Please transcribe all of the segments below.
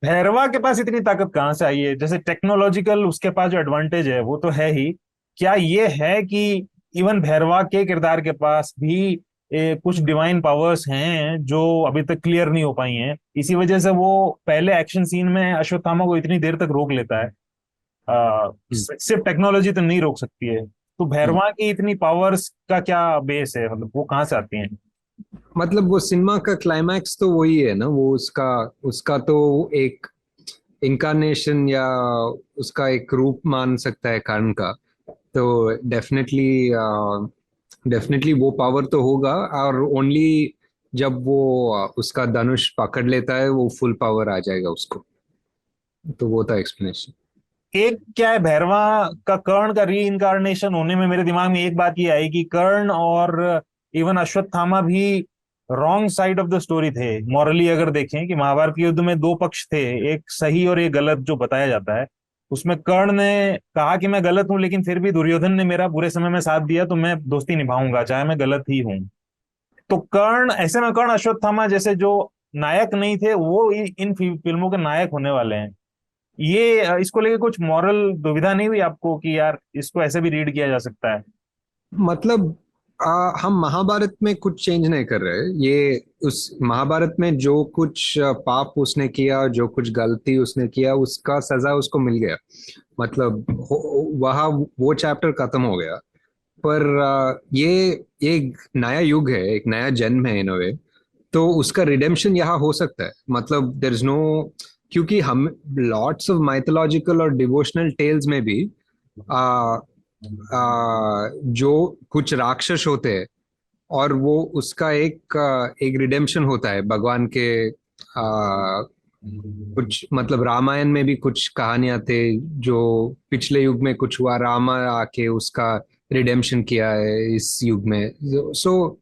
भैरवा के पास इतनी ताकत कहाँ से आई है? जैसे टेक्नोलॉजिकल उसके पास जो एडवांटेज है वो तो है ही, क्या ये है कि इवन भैरवा के किरदार के पास भी कुछ डिवाइन पावर्स हैं जो अभी तक क्लियर नहीं हो पाई हैं, इसी वजह से वो पहले एक्शन सीन में अश्वत्थामा को इतनी देर तक रोक लेता है? हम्म, सिर्फ टेक्नोलॉजी तो नहीं रोक सकती है। तो हम्म। भैरवा की इतनी पावर्स का क्या बेस है, मतलब वो कहाँ से आती हैं? मतलब वो सिनेमा का क्लाइमैक्स तो वही है ना, वो उसका उसका तो एक इनकारनेशन या उसका एक रूप मान सकता है कर्ण का। तो डेफिनेटली डेफिनेटली वो पावर तो होगा। और ओनली जब वो उसका धनुष पकड़ लेता है वो फुल पावर आ जाएगा उसको। तो वो था एक्सप्लेनेशन। एक क्या है, भैरवा का कर्ण का री इनकारनेशन होने में मेरे दिमाग में एक बात ये आई कि कर्ण और इवन अश्वत्थामा भी wrong side of the story थे। मॉरली अगर देखें कि महाभारत के युद्ध में दो पक्ष थे, एक सही और एक गलत जो बताया जाता है, उसमें कर्ण ने कहा कि मैं गलत हूं, लेकिन फिर भी दुर्योधन ने मेरा बुरे समय में साथ दिया तो मैं दोस्ती निभाऊंगा चाहे मैं गलत ही हूं। तो कर्ण, ऐसे में कर्ण अश्वत्थामा जैसे जो नायक नहीं थे वो इन फिल्मों के नायक होने वाले हैं। ये इसको लेके कुछ मॉरल दुविधा नहीं हुई आपको कि यार इसको ऐसे भी रीड किया जा सकता है? मतलब हम महाभारत में कुछ चेंज नहीं कर रहे। ये उस महाभारत में जो कुछ पाप उसने किया, जो कुछ गलती उसने किया, उसका सजा उसको मिल गया। मतलब वहाँ वो चैप्टर खत्म हो गया। पर ये एक नया युग है, एक नया जन्म है इन वे। तो उसका रिडेम्पशन यहाँ हो सकता है। मतलब देर इज नो, क्योंकि हम लॉट्स ऑफ माइथोलॉजिकल और डिवोशनल टेल्स में भी आ, जो कुछ राक्षस होते हैं और वो उसका एक रिडेम्पशन होता है भगवान के। कुछ मतलब रामायण में भी कुछ कहानियां थे जो पिछले युग में कुछ हुआ, रामा आके उसका रिडेम्पशन किया है इस युग में। सो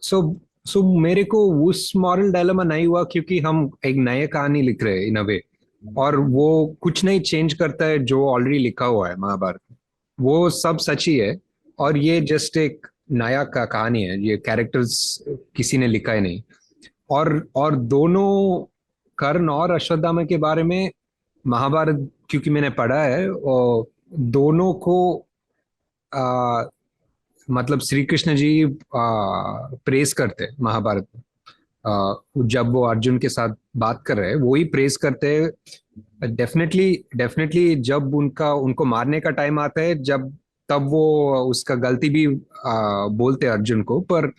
सो सो मेरे को उस मॉरल डायलेमा नहीं हुआ, क्योंकि हम एक नए कहानी लिख रहे हैं इन अ वे। और वो कुछ नहीं चेंज करता है जो ऑलरेडी लिखा हुआ है महाभारत में। वो सब सच ही है। और ये जस्ट एक नया का कहानी है, ये कैरेक्टर्स किसी ने लिखा ही नहीं। और दोनों कर्ण और अश्वत्थामा के बारे में महाभारत क्योंकि मैंने पढ़ा है, और दोनों को आ, मतलब श्री कृष्ण जी प्रेस करते हैं महाभारत में। जब वो अर्जुन के साथ बात कर रहे हैं वो ही प्रेस करते हैं। डेफिनेटली डेफिनेटली जब उनका उनको मारने का टाइम आता है, जब तब वो उसका गलती भी बोलते हैं अर्जुन को। पर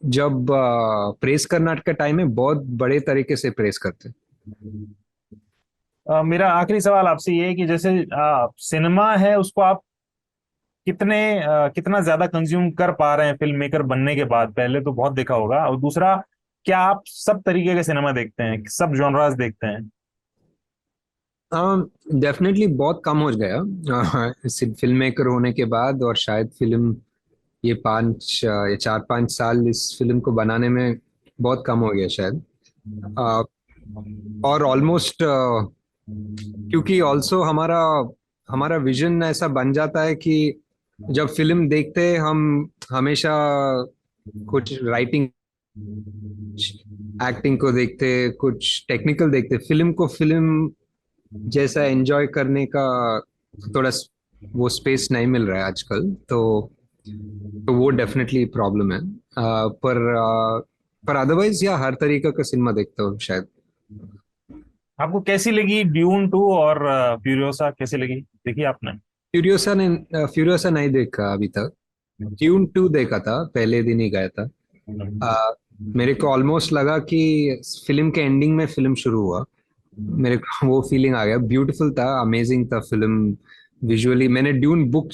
जब प्रेस करना का टाइम है, बहुत बड़े तरीके से प्रेस करते हैं। मेरा आखिरी सवाल आपसे ये है कि जैसे सिनेमा है उसको आप कितना ज्यादा कंज्यूम कर पा रहे हैं फिल्म मेकर बनने के बाद? पहले तो बहुत देखा होगा, और दूसरा, क्या आप सब तरीके के सिनेमा देखते हैं, सब जॉनरास देखते हैं? डेफिनेटली बहुत कम हो गया फिल्म मेकर होने के बाद। और शायद फिल्म ये 4-5 साल इस फिल्म को बनाने में बहुत कम हो गया शायद। अ, और ऑलमोस्ट क्योंकि ऑल्सो हमारा हमारा विजन ऐसा बन जाता है कि जब फिल्म देखते हैं हम हमेशा कुछ राइटिंग एक्टिंग को देखते, कुछ टेक्निकल देखते। फिल्म को फिल्म जैसा एंजॉय करने का थोड़ा वो स्पेस नहीं मिल रहा है आजकल। तो वो डेफिनेटली प्रॉब्लम है। पर अदरवाइज या हर तरीके का सिनेमा देखता हूँ शायद। आपको कैसी लगी ड्यून 2 और फ्यूरियोसा कैसी लगी, देखी आपने? फ्यूरियोसा नहीं देखा अभी तक। ट्यून 2 देखा था, पहले दिन ही गया था। अ, मेरे को ऑलमोस्ट लगा कि फिल्म के एंडिंग में फिल्म शुरू हुआ। मेरे को वो फीलिंग आ गया। ब्यूटीफुल था, अमेजिंग था फिल्म। विजुअली मैंने ड्यून बुक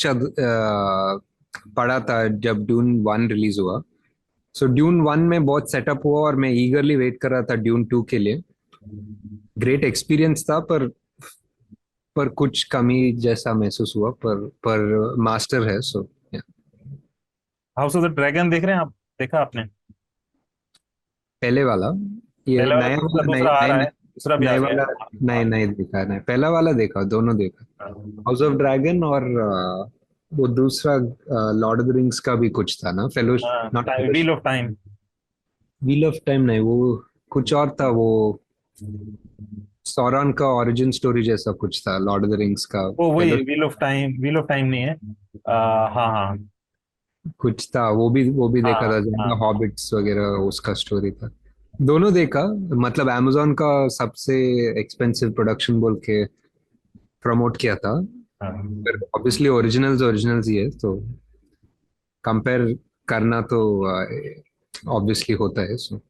पढ़ा था जब ड्यून 1 रिलीज हुआ। सो ड्यून 1 में बहुत सेटअप हुआ और मैं ईगरली वेट कर रहा था ड्यून 2 के लिए। ग्रेट एक्सपीरियंस था। पर कुछ कमी जैसा महसूस हुआ। पर मास्टर है सो। हाउस ऑफ द ड्रैगन देख रहे हैं आप, देखा आपने? पहले वाला, ये पहले वाला नया दूसरा वाला नहीं दूसरा आ नहीं रहा है, नहीं। दूसरा भी आ नए गया वाला नहीं है। नहीं देखा, नहीं पहला वाला देखा, दोनों देखा। हाउस ऑफ ड्रैगन और वो दूसरा लॉर्ड ऑफ द रिंग्स का भी कुछ था ना, फेलोश not wheel fellowship. Of time. Wheel of time नहीं, वो कुछ और था वो। सौरन का ओरिजिन स्टोरी जैसा कुछ था, लॉर्ड ऑफ द रिंग्स का। वो वही फेलो व्हील ऑफ टाइम नहीं है। हाँ हाँ कुछ था, वो भी देखा हाँ था, हाँ जहाँ हॉबिट्स वगैरह उसका स्टोरी था। दोनों देखा। मतलब amazon का सबसे एक्सपेंसिव प्रोडक्शन बोल के प्रमोट किया था। हाँ। पर ऑब्वियसली ओरिजिनल्स ओरिजिनल्स ही है, तो कंपेयर करना तो ऑब्वियसली होता है, सो